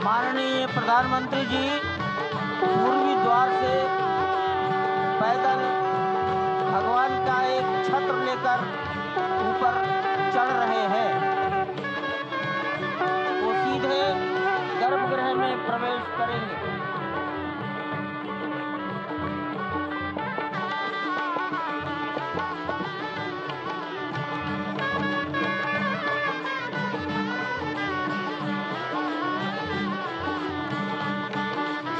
माननीय प्रधानमंत्री जी पूर्वी द्वार से पैदल भगवान का एक छत्र लेकर ऊपर चढ़ रहे हैं। वो सीधे गर्भगृह में प्रवेश करेंगे।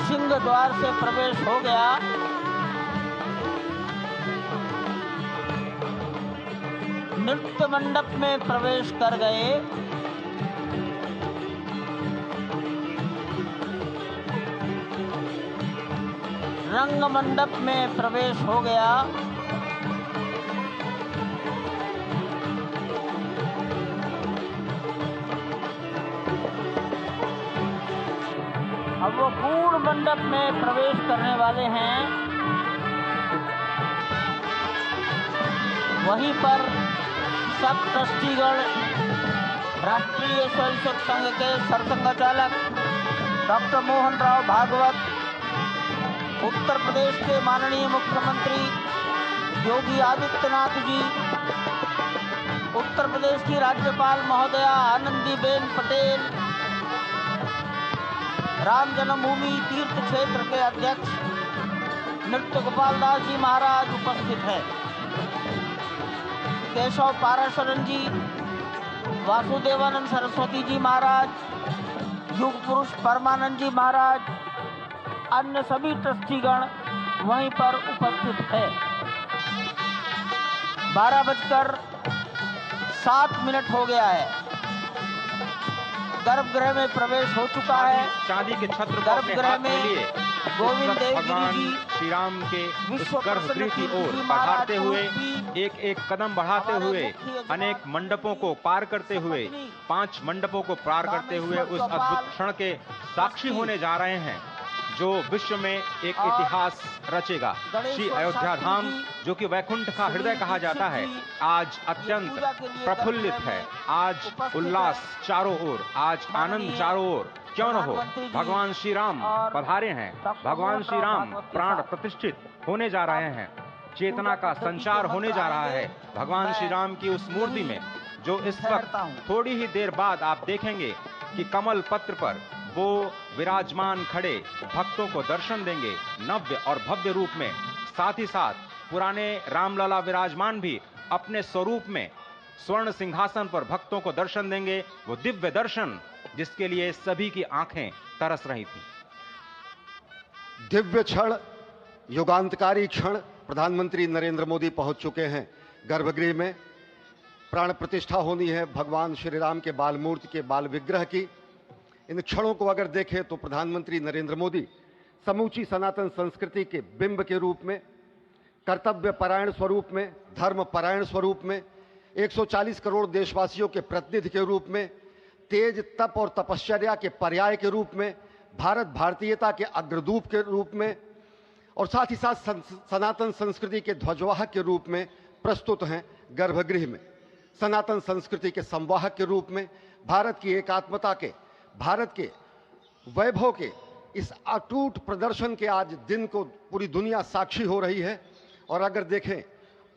सिंह द्वार से प्रवेश हो गया। नृत्य मंडप में प्रवेश कर गए। रंग मंडप में प्रवेश हो गया। अब वो पूर्ण मंडप में प्रवेश करने वाले हैं। वहीं पर सब ट्रस्टीगण, राष्ट्रीय स्वयंसेवक संघ के सरसंघचालक डॉक्टर मोहन राव भागवत, उत्तर प्रदेश के माननीय मुख्यमंत्री योगी आदित्यनाथ जी, उत्तर प्रदेश की राज्यपाल महोदया आनंदीबेन पटेल, राम जन्मभूमि तीर्थ क्षेत्र के अध्यक्ष नृत्य गोपाल दास जी महाराज उपस्थित है। केशव पाराशरन जी, वासुदेवानंद सरस्वती जी महाराज, युग पुरुष परमानंद जी महाराज, अन्य सभी ट्रस्टीगण वहीं पर उपस्थित है। 12:07 हो गया है। गर्भगृह में प्रवेश हो चुका है। चांदी के छत्र गर्भगृह में गोविंद देव भगवान जी श्री राम के उस गर्भगृह की ओर बढ़ाते हुए, एक एक कदम बढ़ाते हुए, अनेक मंडपों को पार करते हुए, 5 मंडपों को पार करते हुए उस अद्भुत क्षण के साक्षी होने जा रहे हैं जो विश्व में एक इतिहास रचेगा। श्री अयोध्या धाम, जो कि वैकुंठ का हृदय कहा जाता है, आज अत्यंत प्रफुल्लित है। आज उल्लास चारों ओर, आज आनंद चारों ओर। क्यों न हो, भगवान श्री राम पधारे हैं। भगवान श्री राम प्राण प्रतिष्ठित होने जा रहे हैं। चेतना का संचार होने जा रहा है भगवान श्री राम की उस मूर्ति में, जो इस वक्त थोड़ी ही देर बाद आप देखेंगे कि कमल पत्र पर वो विराजमान खड़े भक्तों को दर्शन देंगे नव्य और भव्य रूप में। साथ ही साथ पुराने रामलला विराजमान भी अपने स्वरूप में स्वर्ण सिंहासन पर भक्तों को दर्शन देंगे। वो दिव्य दर्शन जिसके लिए सभी की आंखें तरस रही थी। दिव्य क्षण, युगांतकारी क्षण। प्रधानमंत्री नरेंद्र मोदी पहुंच चुके हैं गर्भगृह में। प्राण प्रतिष्ठा होनी है भगवान श्री राम के बाल मूर्ति के बाल विग्रह की। इन क्षणों को अगर देखें तो प्रधानमंत्री नरेंद्र मोदी समूची सनातन संस्कृति के बिंब के रूप में, कर्तव्य परायण स्वरूप में, धर्म परायण स्वरूप में, 140 करोड़ देशवासियों के प्रतिनिधि के रूप में, तेज तप और तपश्चर्या के पर्याय के रूप में, भारत भारतीयता के अग्रदूत के रूप में और साथ ही साथ सनातन संस्कृति के ध्वजवाहक के रूप में प्रस्तुत हैं गर्भगृह में। सनातन संस्कृति के संवाहक के रूप में, भारत की एकात्मता के, भारत के वैभव के इस अटूट प्रदर्शन के आज दिन को पूरी दुनिया साक्षी हो रही है। और अगर देखें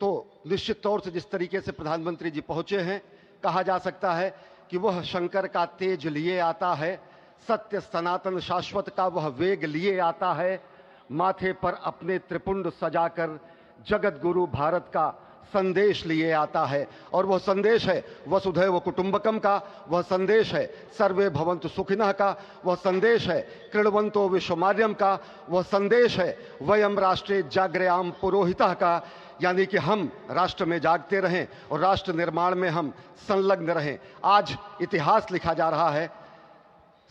तो निश्चित तौर से जिस तरीके से प्रधानमंत्री जी पहुंचे हैं, कहा जा सकता है कि वह शंकर का तेज लिए आता है, सत्य सनातन शाश्वत का वह वेग लिए आता है, माथे पर अपने त्रिपुंड सजाकर जगत गुरु भारत का संदेश लिए आता है। और वह संदेश है वसुधैव कुटुंबकम का, वह संदेश है सर्वे भवन्तु सुखिनः का, वह संदेश है कृण्वन्तो विश्वमार्यम का, वह संदेश है वयम राष्ट्रे जाग्रयाम पुरोहितः का, यानी कि हम राष्ट्र में जागते रहें और राष्ट्र निर्माण में हम संलग्न रहें। आज इतिहास लिखा जा रहा है।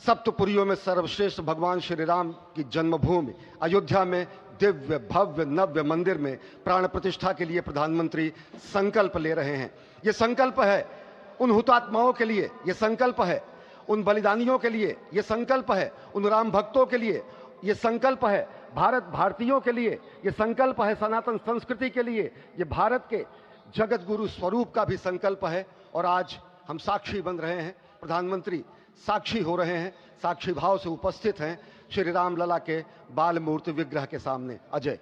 सप्तपुरियों में सर्वश्रेष्ठ भगवान श्री राम की जन्मभूमि अयोध्या में दिव्य भव्य नव्य मंदिर में प्राण प्रतिष्ठा के लिए प्रधानमंत्री संकल्प ले रहे हैं। ये संकल्प है उन हुतात्माओं के लिए, ये संकल्प है उन बलिदानियों के लिए, ये संकल्प है उन राम भक्तों के लिए, ये संकल्प है भारत भारतीयों के लिए, ये संकल्प है सनातन संस्कृति के लिए, ये भारत के जगत गुरु स्वरूप का भी संकल्प है। और आज हम साक्षी बन रहे हैं। प्रधानमंत्री साक्षी हो रहे हैं, साक्षी भाव से उपस्थित हैं श्री राम लला के बाल मूर्ति विग्रह के सामने। अजय,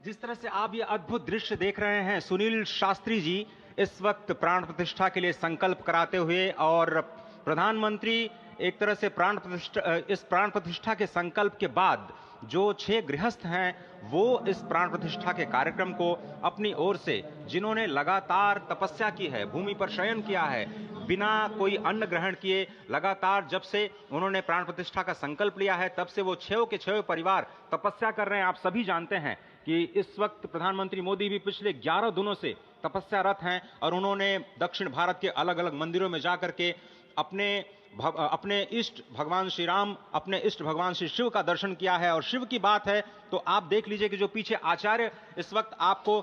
जिस तरह से आप ये अद्भुत दृश्य देख रहे हैं, सुनील शास्त्री जी इस वक्त प्राण प्रतिष्ठा के लिए संकल्प कराते हुए, और प्रधानमंत्री एक तरह से इस प्राण प्रतिष्ठा के संकल्प के बाद जो 6 गृहस्थ हैं वो इस प्राण प्रतिष्ठा के कार्यक्रम को अपनी ओर से, जिन्होंने लगातार तपस्या की है, भूमि पर शयन किया है, बिना कोई अन्न ग्रहण किए, लगातार जब से उन्होंने प्राण प्रतिष्ठा का संकल्प लिया है तब से वो 6 के 6 परिवार तपस्या कर रहे हैं। आप सभी जानते हैं कि इस वक्त प्रधानमंत्री मोदी भी पिछले 11 दिनों से तपस्यारत हैं और उन्होंने दक्षिण भारत के अलग अलग मंदिरों में जाकर के अपने इष्ट भगवान श्री राम, अपने इष्ट भगवान श्री शिव का दर्शन किया है। और शिव की बात है तो आप देख लीजिए कि जो पीछे आचार्य इस वक्त आपको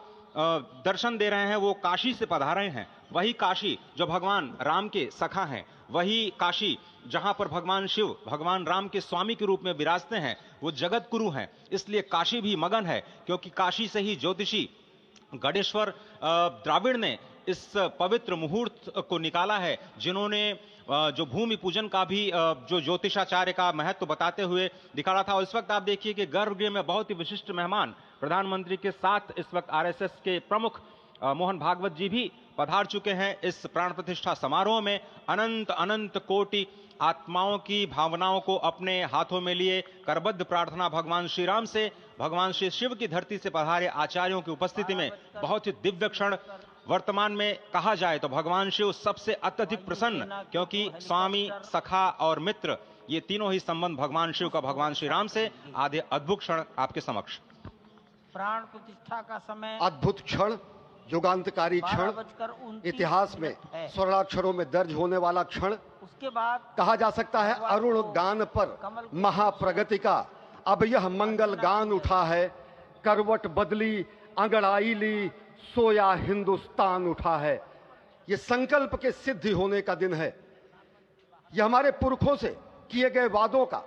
दर्शन दे रहे हैं वो काशी से पधारे हैं। वही काशी जो भगवान राम के सखा हैं, वही काशी जहां पर भगवान शिव भगवान राम के स्वामी के रूप में विराजते हैं, वो जगत गुरु हैं। इसलिए काशी भी मगन है, क्योंकि काशी से ही ज्योतिषी गणेश्वर द्राविड़ ने इस पवित्र मुहूर्त को निकाला है, जिन्होंने जो भूमि पूजन का भी जो ज्योतिषाचार्य का महत्व बताते हुए दिखाया था। और इस वक्त आप देखिए कि गर्भगृह में बहुत ही विशिष्ट मेहमान प्रधानमंत्री के साथ इस वक्त आरएसएस के प्रमुख मोहन भागवत जी भी पधार चुके हैं। इस प्राण प्रतिष्ठा समारोह में अनंत अनंत कोटि आत्माओं की भावनाओं को अपने हाथों में लिए करबद्ध प्रार्थना भगवान श्री राम से, भगवान श्री शिव की धरती से पधारे आचार्यों की उपस्थिति में बहुत ही दिव्य क्षण। वर्तमान में कहा जाए तो भगवान शिव सबसे अत्यधिक प्रसन्न, क्योंकि स्वामी, सखा और मित्र ये तीनों ही संबंध भगवान शिव का भगवान श्री राम से। आधे अद्भुत क्षण आपके समक्ष। प्राण प्रतिष्ठा का समय अद्भुत क्षण, युगांतकारी क्षण, इतिहास में स्वर्णाक्षरों में दर्ज होने वाला क्षण। उसके बाद कहा जा सकता है अरुण गान पर महाप्रगति का अब यह मंगल गान उठा है। करवट बदली अंगड़ाई ली सोया हिंदुस्तान उठा है। यह संकल्प के सिद्धि होने का दिन है। यह हमारे पुरखों से किए गए वादों का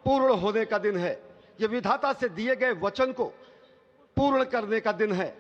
पूर्ण होने का दिन है। यह विधाता से दिए गए वचन को पूर्ण करने का दिन है।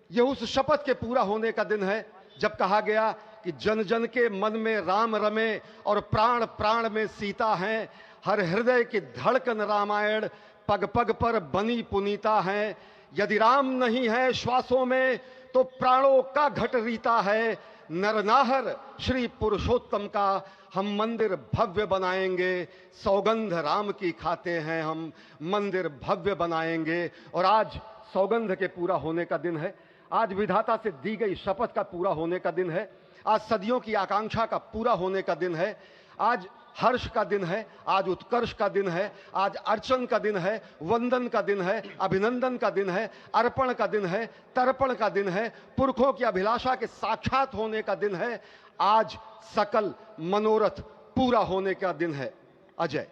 यह उस शपथ के पूरा होने का दिन है जब कहा गया कि जन जन के मन में राम रमे और प्राण प्राण में सीता है। हर हृदय की धड़कन रामायण पग पग पर बनी पुनीता है। यदि राम नहीं है श्वासों में तो प्राणों का घट रीता है। नरनाहर श्री पुरुषोत्तम का हम मंदिर भव्य बनाएंगे। सौगंध राम की खाते हैं हम, मंदिर भव्य बनाएंगे। और आज सौगंध के पूरा होने का दिन है। आज विधाता से दी गई शपथ का पूरा होने का दिन है। आज सदियों की आकांक्षा का पूरा होने का दिन है। आज हर्ष का दिन है, आज उत्कर्ष का दिन है, आज अर्चन का दिन है, वंदन का दिन है, अभिनंदन का दिन है, अर्पण का दिन है, तर्पण का दिन है, पुरखों की अभिलाषा के साक्षात होने का दिन है। आज सकल मनोरथ पूरा होने का दिन है। अजय,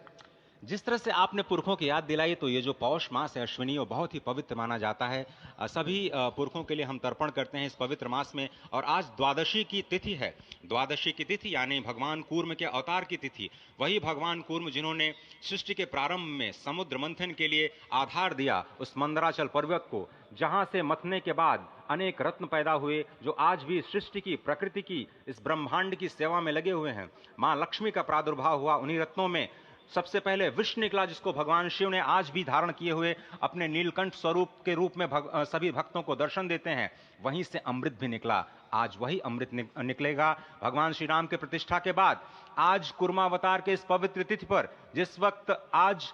जिस तरह से आपने पुरखों की याद दिलाई, तो ये जो पौष मास है अश्विनी, वो बहुत ही पवित्र माना जाता है। सभी पुरखों के लिए हम तर्पण करते हैं इस पवित्र मास में। और आज द्वादशी की तिथि है। द्वादशी की तिथि यानी भगवान कूर्म के अवतार की तिथि। वही भगवान कूर्म जिन्होंने सृष्टि के प्रारंभ में समुद्र मंथन के लिए आधार दिया उस मंदराचल पर्वत को, जहां से मथने के बाद अनेक रत्न पैदा हुए, जो आज भी सृष्टि की, प्रकृति की, इस ब्रह्मांड की सेवा में लगे हुए हैं। मां लक्ष्मी का प्रादुर्भाव हुआ उन्हीं रत्नों में। सबसे पहले विष निकला, जिसको भगवान शिव ने आज भी धारण किए हुए अपने नीलकंठ स्वरूप के रूप में सभी भक्तों को दर्शन देते हैं। वहीं से अमृत भी निकला। आज वही अमृत निकलेगा भगवान श्री राम के प्रतिष्ठा के बाद। आज कुर्मावतार के इस पवित्र तिथि पर, जिस वक्त आज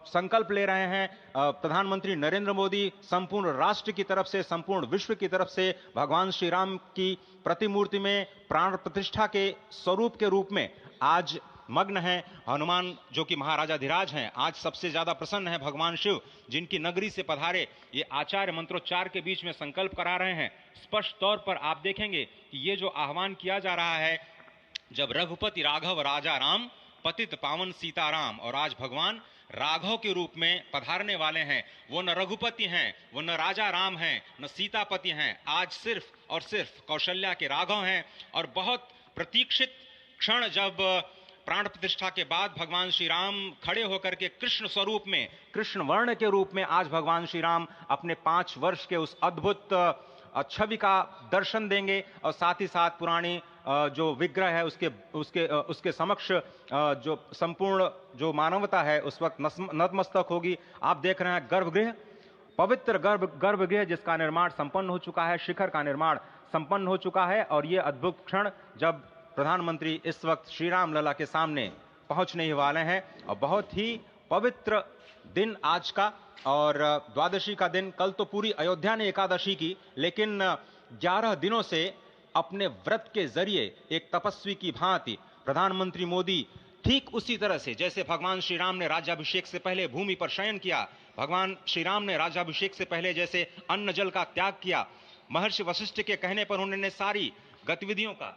संकल्प ले रहे हैं प्रधानमंत्री नरेंद्र मोदी, संपूर्ण राष्ट्र की तरफ से, संपूर्ण विश्व की तरफ से भगवान श्री राम की प्रतिमूर्ति में प्राण प्रतिष्ठा के स्वरूप के रूप में आज मग्न है। हनुमान जो कि महाराजाधिराज हैं, आज सबसे ज्यादा प्रसन्न है भगवान शिव, जिनकी नगरी से पधारे ये आचार्य मंत्रोच्चार के बीच में संकल्प करा रहे हैं। स्पष्ट तौर पर आप देखेंगे कि ये जो आह्वान किया जा रहा है, जब रघुपति राघव राजा राम, पतित पावन सीताराम, और आज भगवान राघव के रूप में पधारने वाले हैं। वो न रघुपति हैं, वो न राजा राम हैं, न सीतापति हैं। आज सिर्फ और सिर्फ कौशल्या के राघव हैं। और बहुत प्रतीक्षित क्षण, जब प्राण प्रतिष्ठा के बाद भगवान श्री राम खड़े होकर के कृष्ण स्वरूप में, कृष्ण वर्ण के रूप में आज भगवान श्री राम अपने 5 वर्ष के उस अद्भुत छवि का दर्शन देंगे। और साथ ही साथ पुरानी जो विग्रह है उसके समक्ष जो संपूर्ण जो मानवता है उस वक्त नतमस्तक होगी। आप देख रहे हैं गर्भगृह, पवित्र गर्भगृह जिसका निर्माण संपन्न हो चुका है, शिखर का निर्माण संपन्न हो चुका है। और ये अद्भुत क्षण जब प्रधानमंत्री इस वक्त श्री राम लला के सामने पहुंचने ही वाले हैं। और बहुत ही पवित्र दिन आज का, और द्वादशी का दिन। कल तो पूरी अयोध्या ने एकादशी की, लेकिन 11 दिनों से अपने व्रत के जरिए एक तपस्वी की भांति प्रधानमंत्री मोदी ठीक उसी तरह से जैसे भगवान श्री राम ने राज्याभिषेक से पहले भूमि पर शयन किया, भगवान श्री राम ने राज्याभिषेक से पहले जैसे अन्न जल का त्याग किया, महर्षि वशिष्ठ के कहने पर उन्होंने सारी गतिविधियों का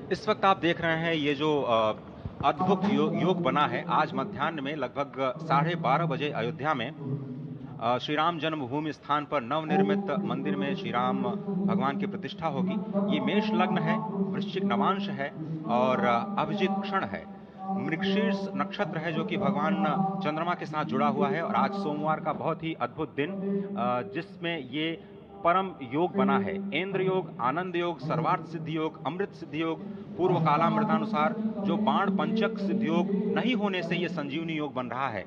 इस वक्त आप देख रहे हैं ये जो अद्भुत योग बना है। आज मध्याह्न में लगभग 12:30 बजे अयोध्या में श्री राम जन्मभूमि स्थान पर नवनिर्मित मंदिर में श्री राम भगवान की प्रतिष्ठा होगी। ये मेष लग्न है, वृश्चिक नवांश है और अभिजित क्षण है। मृगशीर्ष नक्षत्र है जो कि भगवान चंद्रमा के साथ जुड़ा हुआ है। और आज सोमवार का बहुत ही अद्भुत दिन जिसमें ये परम योग बना है। इंद्र योग, आनंद योग, सर्वार्थ सिद्धि योग, अमृत सिद्धि योग, पूर्व कालामृतानुसार जो बाण पंचक सिद्धि योग नहीं होने से ये संजीवनी योग बन रहा है।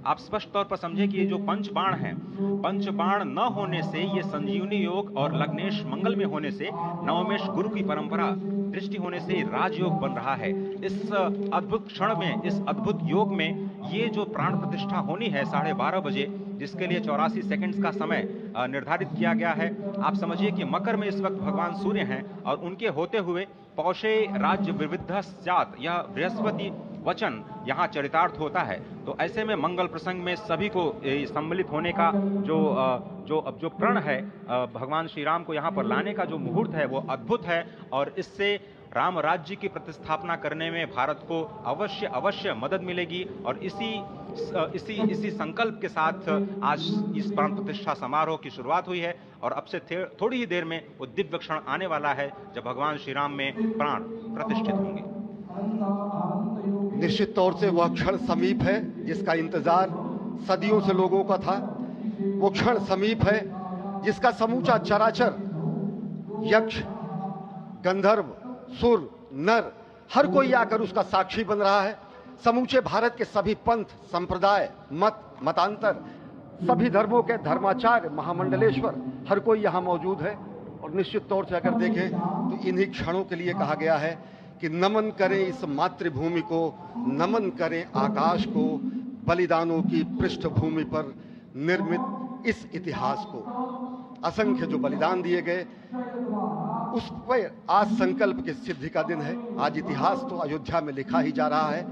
आप स्पष्ट तौर पर समझे कि ये जो पंच बाण हैं, पंच बाण न होने से ये संजीवनी योग और लग्नेश मंगल में होने से नवमेश गुरु की परंपरा दृष्टि होने से राजयोग बन रहा है। इस अद्भुत क्षण में, इस अद्भुत योग में ये जो प्राण प्रतिष्ठा होनी है 12:30 बजे, जिसके लिए 84 सेकंड्स का समय निर्धारित किया गया है। आप समझिए कि मकर में इस वक्त भगवान सूर्य हैं और उनके होते हुए पौषे राज्य विविध स्यात्, यह बृहस्पति वचन यहाँ चरितार्थ होता है। तो ऐसे में मंगल प्रसंग में सभी को सम्मिलित होने का जो प्रण है, भगवान श्री राम को यहाँ पर लाने का जो मुहूर्त है वो अद्भुत है, और इससे राम राज्य की प्रतिस्थापना करने में भारत को अवश्य मदद मिलेगी। और इसी संकल्प के साथ आज इस प्राण प्रतिष्ठा समारोह की शुरुआत हुई है, और अब से थोड़ी ही देर में वो दिव्य क्षण आने वाला है जब भगवान श्री राम में प्राण प्रतिष्ठित होंगे। निश्चित तौर से वह क्षण समीप है जिसका इंतजार सदियों से लोगों का था। वो क्षण समीप है जिसका समूचा चराचर, यक्ष, गंधर्व, सुर, नर, हर कोई आकर उसका साक्षी बन रहा है। समूचे भारत के सभी पंथ, संप्रदाय, मतांतर, सभी धर्मों के धर्माचार्य, महामंडलेश्वर, हर कोई यहां मौजूद है। और निश्चित तौर से अगर देखें तो इन्हीं क्षणों के लिए कहा गया है कि नमन करें इस मातृभूमि को, नमन करें आकाश को, बलिदानों की पृष्ठभूमि पर निर्मित इस इतिहास को। असंख्य जो बलिदान दिए गए उस पर आज संकल्प की सिद्धि का दिन है। आज इतिहास तो अयोध्या में लिखा ही जा रहा है।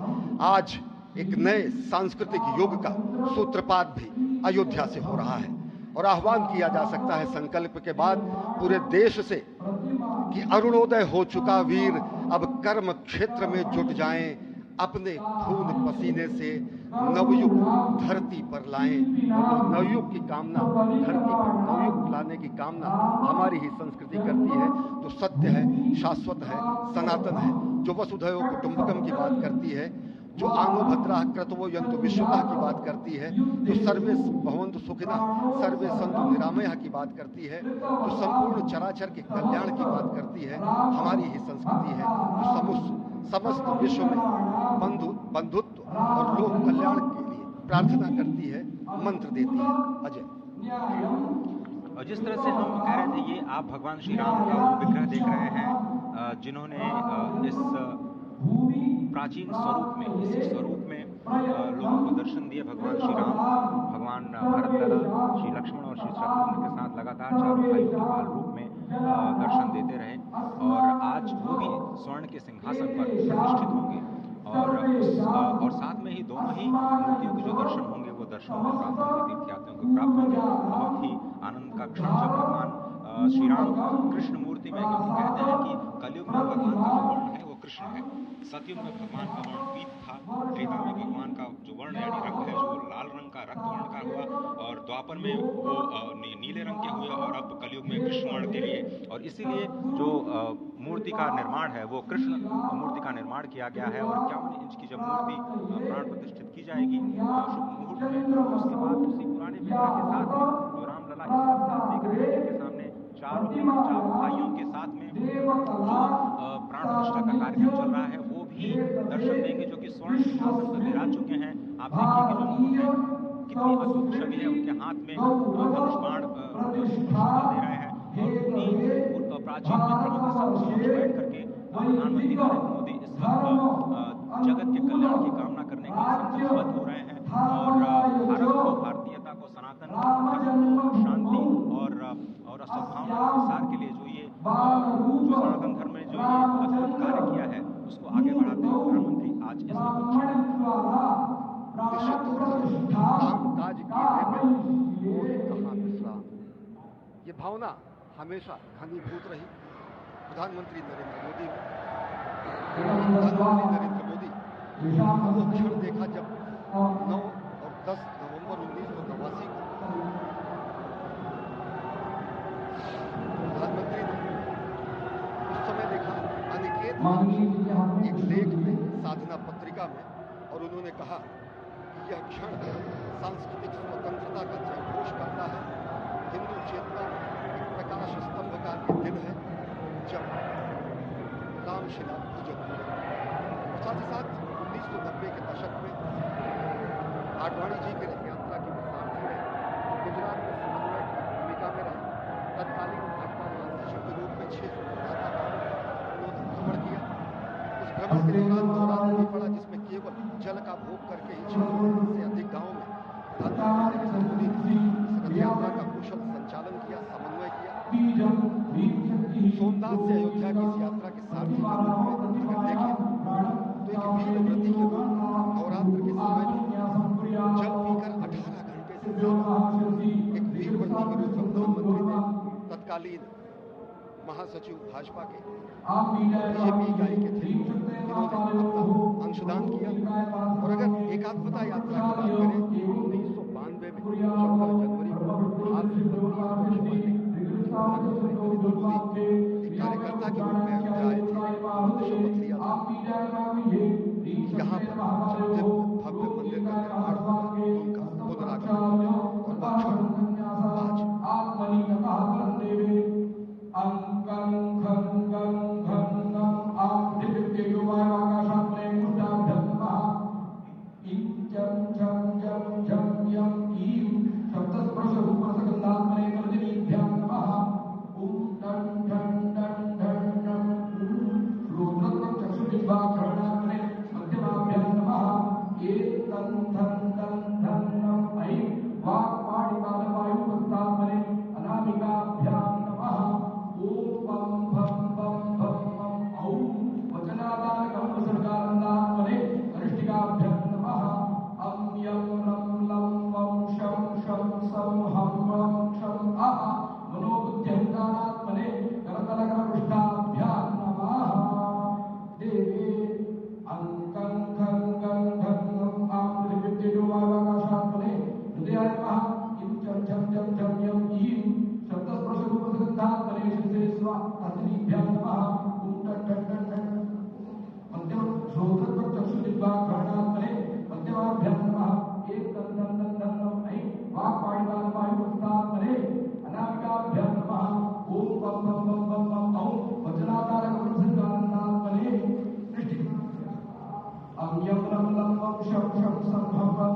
आज एक नए सांस्कृतिक युग का सूत्रपात भी अयोध्या से हो रहा है, और आह्वान किया जा सकता है संकल्प के बाद पूरे देश से कि अरुणोदय हो चुका वीर अब कर्म क्षेत्र में जुट जाएं, अपने खून पसीने से नवयुग धरती पर लाएं। और नवयुग की कामना, धरती पर नवयुग लाने की कामना हमारी ही संस्कृति करती है, जो सत्य है, शाश्वत है, सनातन है, जो वसुधैव कुटुंबकम की बात करती है, जो आंगो भद्रा क्रतवो यंतु विश्वता की बात करती है, जो सर्वे भवन्तु सुखिनः सर्वे सन्तु निरामयः की बात करती है, जो संपूर्ण चराचर के कल्याण की बात करती है, हमारी ही संस्कृति है, जो समस्त विश्व में बंधुत्व और लोक कल्याण के लिए प्रार्थना करती है, मंत्र देती है। अजय, और जिस तरह से हम कह रहे थे, ये आप भगवान श्री राम का वो विग्रह देख रहे हैं जिन्होंने इस प्राचीन स्वरूप में, इसी स्वरूप में लोगों को दर्शन दिए। भगवान श्री राम, भगवान भरतलला, श्री लक्ष्मण और श्री शत्रुघ्न के साथ लगातार चारों भाइयों के बाल रूप में दर्शन देते रहे, और आज वो भी स्वर्ण के सिंहासन पर प्रतिष्ठित होंगे। और साथ में ही दोनों ही मूर्तियों के जो दर्शन होंगे वो दर्शन को प्राप्त होंगे, तीर्थयात्रियों को प्राप्त होंगे। बहुत ही आनंद का क्षण जब भगवान श्री राम कृष्ण मूर्ति में, क्योंकि कहते हैं कि कलयुग में भगवान का जो वर्ण है वो कृष्ण है, सतयुग में भगवान का वर्ण पीत था, त्रेता में भगवान का जो वर्ण यानी रंग है जो लाल रंग का, रक्त वर्ण का हुआ, और द्वापर में वो नीले रंग के हुए, और अब कलयुग में कृष्ण वर्ण के लिए। और इसीलिए जो मूर्ति का निर्माण है वो कृष्ण मूर्ति का निर्माण किया गया है। और 51 इंच की जब मूर्ति प्राण प्रतिष्ठित की जाएगी शुभ मुहूर्त में, उसके बाद उसी पुराने विग्रह के साथ में जो रामलला इस वक्त आप देख रहे हैं, जिनके सामने चारों भाइयों के साथ में जो प्राण प्रतिष्ठा का कार्यक्रम चल रहा है, वो भी दर्शन देंगे, जो कि स्वर्ण सिंहासन पर विराज चुके हैं। आप देखिए कि जो मुकुट है कितनी अद्भुत छवि है, उनके हाथ में धनुष बाण दे रहे हैं, और उन्हीं प्राचीन विग्रहों के समक्ष बैठ करके प्रधानमंत्री नरेंद्र मोदी इस वक्त जगत के कल्याण की कामना करने के लिए संकल्पबद्ध हो रहे हैं, और भारत को, भारतीयता को, सनातन धर्म को शांति और सद्भावना के प्रसार के लिए जो सनातन धर्म में जो ये अद्भुत कार्य किया है उसको आगे बढ़ाते हुए प्रधानमंत्री आज इस काम काज विश्राम, ये भावना हमेशा घनीभूत रही प्रधानमंत्री नरेंद्र मोदी वो क्षण देखा जब 9 और 10 नवंबर 1989 को प्रधानमंत्री ने उस समय देखा अनिकेत एक लेख में, साधना पत्रिका में, और उन्होंने कहा कि यह क्षण सांस्कृतिक स्वतंत्रता का जयघोष करता है, हिंदू चेतना एक प्रकाश स्तंभ का दिन है जब रामशिला पूजक हुए। साथ ही साथ 1990 के दशक में आडवाणी जी की रथ यात्रा की सारथी रहे, गुजरात में समन्वय की भूमिका में रहे, तत्कालीन भाजपा महासचिव के रूप में 6 उन्होंने भ्रमण किया। उस भ्रमण के दौरान नवरात्र भी पड़ा, जिसमें केवल जल का भोग करके ही 6 से अधिक गाँव में प्रधानमंत्री नरेंद्र मोदी ने इस रथ यात्रा का कुशल संचालन किया, समन्वय किया। सोमनाथ से अयोध्या की इस यात्रा के सारथी के रूप में अगर देखें तो एक विष्णु व्रती के रूप में नवरात्र के समय में जल पीकर 18 घंटे से ज्यादा एक वीर व्रती के रूप में प्रधानमंत्री ने तत्कालीन महासचिव भाजपा के बीजेपी इकाई के थे, इन्होंने अपना अंशदान किया। और अगर एकात्मता यात्रा की बात करें, 1992 में 14 जनवरी को आज से 32 वर्ष पहले प्रधानमंत्री नरेंद्र मोदी एक कार्यकर्ता के रूप में अयोध्या आए थे, शपथ लिया था। यहाँ पर जब दिव्य भव्य मंदिर का निर्माण हुआ, उनका पुनरागमन हुआ और वह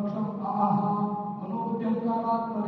क्षण आज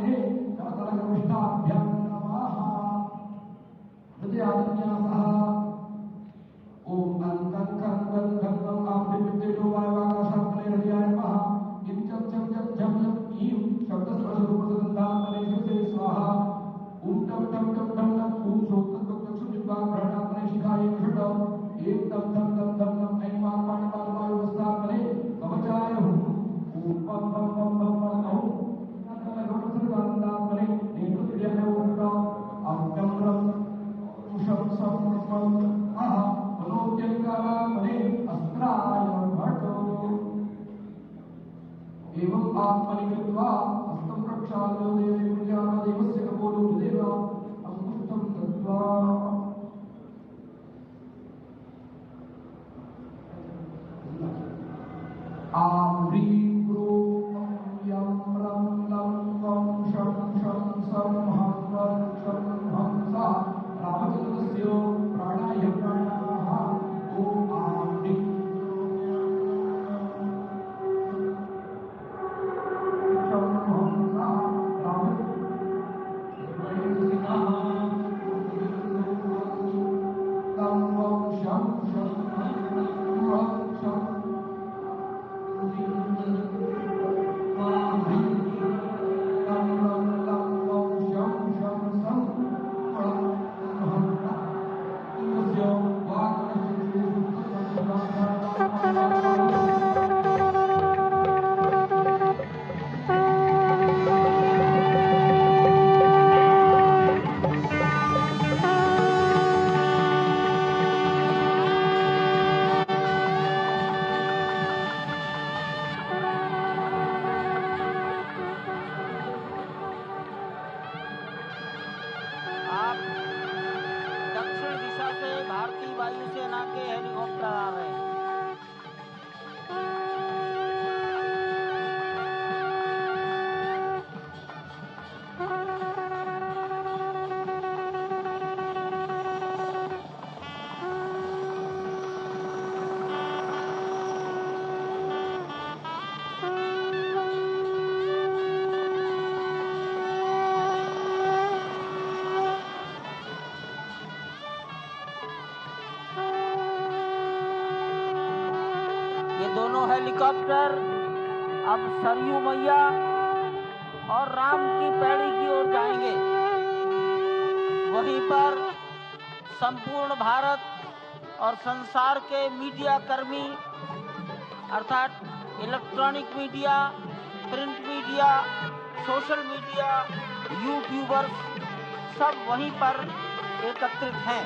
हेलीकॉप्टर अब सरयू मैया और राम की पैड़ी की ओर जाएंगे। वहीं पर संपूर्ण भारत और संसार के मीडिया कर्मी अर्थात electronic media, print media, social media, YouTubers सब वहीं पर एकत्रित हैं।